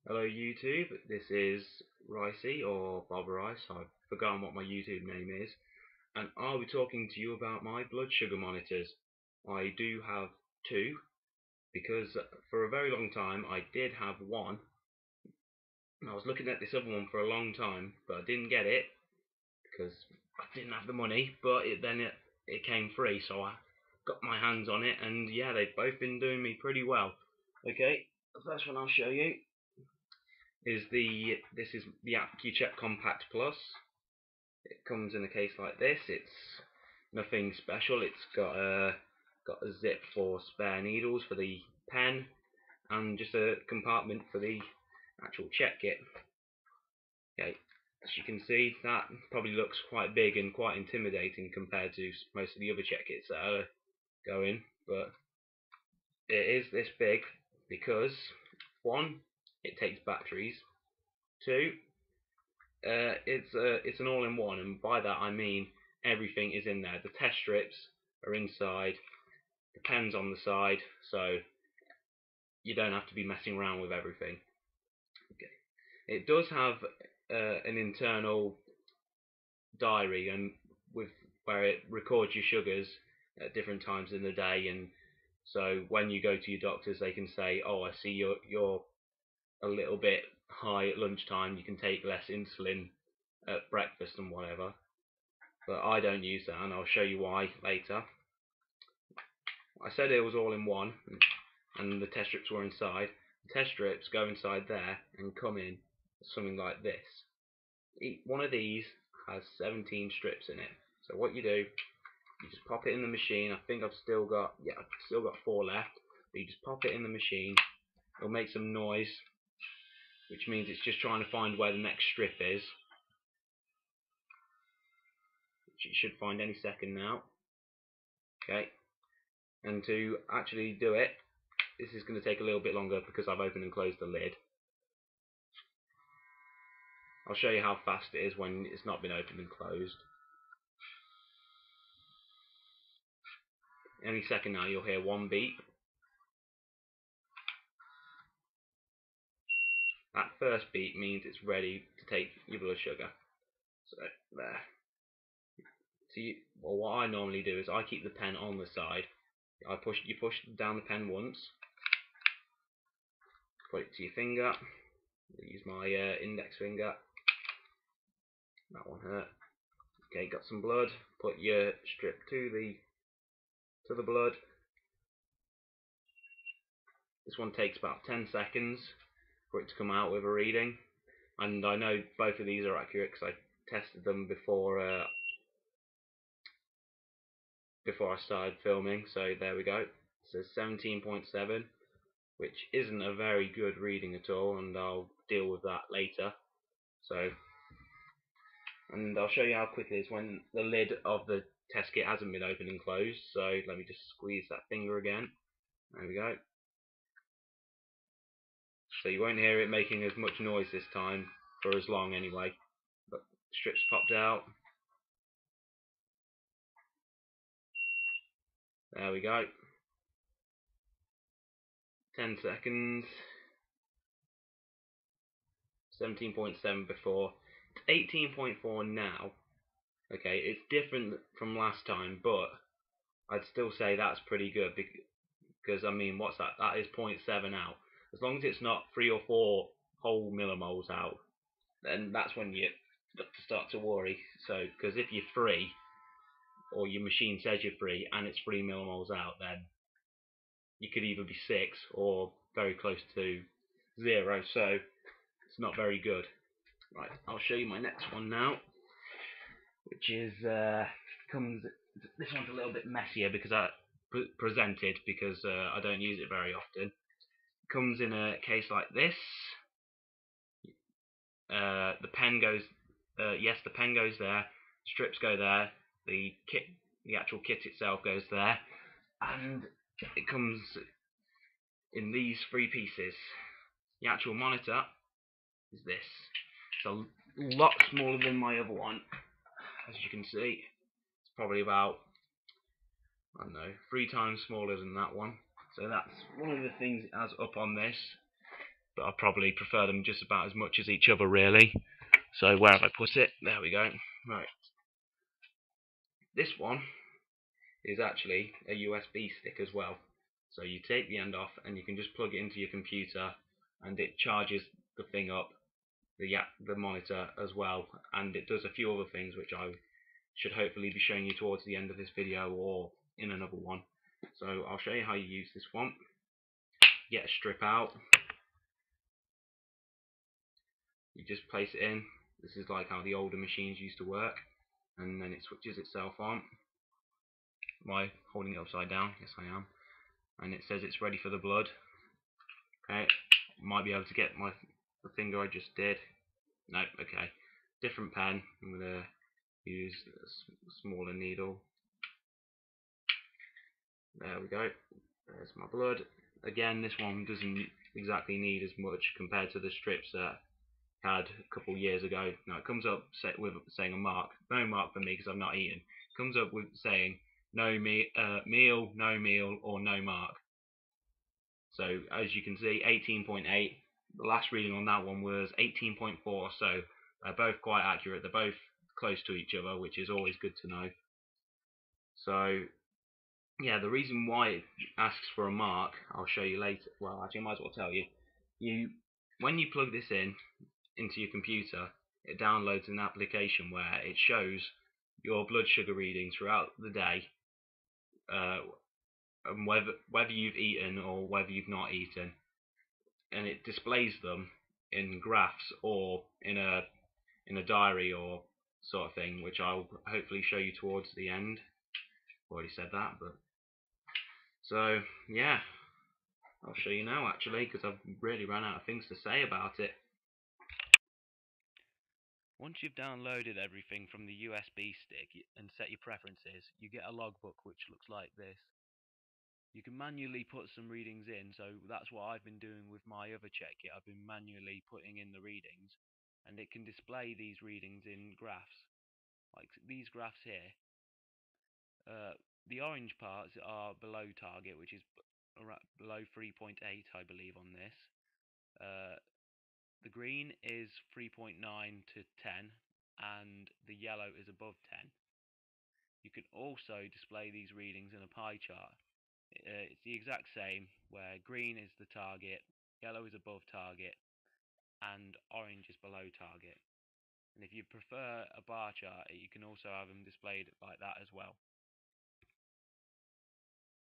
Hello YouTube, this is Ricey or Bobbarice, I've forgotten what my YouTube name is, and I'll be talking to you about my blood sugar monitors. I do have two, because for a very long time I did have one, and I was looking at this other one for a long time, but I didn't get it, because I didn't have the money, but it came free, so I got my hands on it, and yeah, they've both been doing me pretty well. Okay, the first one I'll show you is this is the AccuCheck Compact Plus. It comes in a case like this. It's nothing special. It's got a zip for spare needles for the pen, and just a compartment for the actual check kit. Okay, as you can see, that probably looks quite big and quite intimidating compared to most of the other check kits that are going, but it is this big because one, it takes batteries. Two, it's an all-in-one, and by that I mean everything is in there. The test strips are inside, the pen's on the side, so you don't have to be messing around with everything. Okay. It does have an internal diary, and with where it records your sugars at different times in the day, and so when you go to your doctors, they can say, "Oh, I see you're a little bit high at lunchtime. You can take less insulin at breakfast and whatever." But I don't use that, and I'll show you why later. I said it was all in one, and the test strips were inside. The test strips go inside there and come in something like this. One of these has 17 strips in it. So what you do, you just pop it in the machine. I think I've still got 4 left. But you just pop it in the machine. It'll make some noise, which means it's just trying to find where the next strip is, which it should find any second now. Okay. And to actually do it, this is going to take a little bit longer because I've opened and closed the lid. I'll show you how fast it is when it's not been opened and closed. Any second now you'll hear one beep. That first beep means it's ready to take your blood sugar. So there. Well, what I normally do is I keep the pen on the side. You push down the pen once, put it to your finger. I'll use my index finger. That one hurt. Okay, got some blood. Put your strip to the blood. This one takes about 10 seconds for it to come out with a reading, and I know both of these are accurate because I tested them before I started filming. So there we go. It says 17.7, which isn't a very good reading at all, and I'll deal with that later. So, and I'll show you how quick it is when the lid of the test kit hasn't been opened and closed. So let me just squeeze that finger again. There we go. So you won't hear it making as much noise this time for as long anyway. But strips popped out. There we go. 10 seconds. 17.7 before. It's 18.4 now. Okay, it's different from last time, but I'd still say that's pretty good because I mean, what's that? That is 0.7 out. As long as it's not 3 or 4 whole millimoles out, then that's when you got to start to worry. So, because if you're 3, or your machine says you're 3 and it's 3 millimoles out, then you could either be 6 or very close to 0. So it's not very good. Right, I'll show you my next one now, which is this one's a little bit messier because I presented because I don't use it very often. It comes in a case like this. The pen goes, yes, the pen goes there. Strips go there. The actual kit itself goes there, and it comes in these 3 pieces. The actual monitor is this. It's a lot smaller than my other one, as you can see. It's probably about, I don't know, 3 times smaller than that one. So that's one of the things it has up on this. but I probably prefer them just about as much as each other, really. So where have I put it? There we go. Right. This one is actually a USB stick as well. So you take the end off and you can just plug it into your computer, and it charges the thing up, the monitor as well, and it does a few other things which I should hopefully be showing you towards the end of this video or in another one. So I'll show you how you use this one. Get a strip out. You just place it in. This is like how the older machines used to work, and then it switches itself on. Am I holding it upside down? Yes, I am. And it says it's ready for the blood. Okay, might be able to get the finger I just did. No, okay. Different pen. I'm gonna use a smaller needle. There we go. There's my blood. Again, this one doesn't exactly need as much compared to the strips that I had a couple years ago. Now it comes up with saying a mark. No mark for me because I've not eaten. It comes up with saying no meal, no meal, or no mark. So as you can see, 18.8. The last reading on that one was 18.4. So they're both quite accurate. They're both close to each other, which is always good to know. So yeah, the reason why it asks for a mark, I'll show you later. Well, actually, I might as well tell you. When you plug this into your computer, it downloads an application where it shows your blood sugar readings throughout the day, and whether you've eaten or whether you've not eaten, and it displays them in graphs or in a diary or sort of thing, which I'll hopefully show you towards the end. I've already said that, but so yeah, I'll show you now actually, because I've really run out of things to say about it. Once you've downloaded everything from the USB stick and set your preferences, you get a logbook which looks like this. You can manually put some readings in, so that's what I've been doing with my other check kit. I've been manually putting in the readings, and it can display these readings in graphs, like these graphs here. The orange parts are below target, which is below 3.8, I believe, on this. The green is 3.9 to 10, and the yellow is above 10. You can also display these readings in a pie chart. It's the exact same, where green is the target, yellow is above target, and orange is below target. And if you prefer a bar chart, you can also have them displayed like that as well.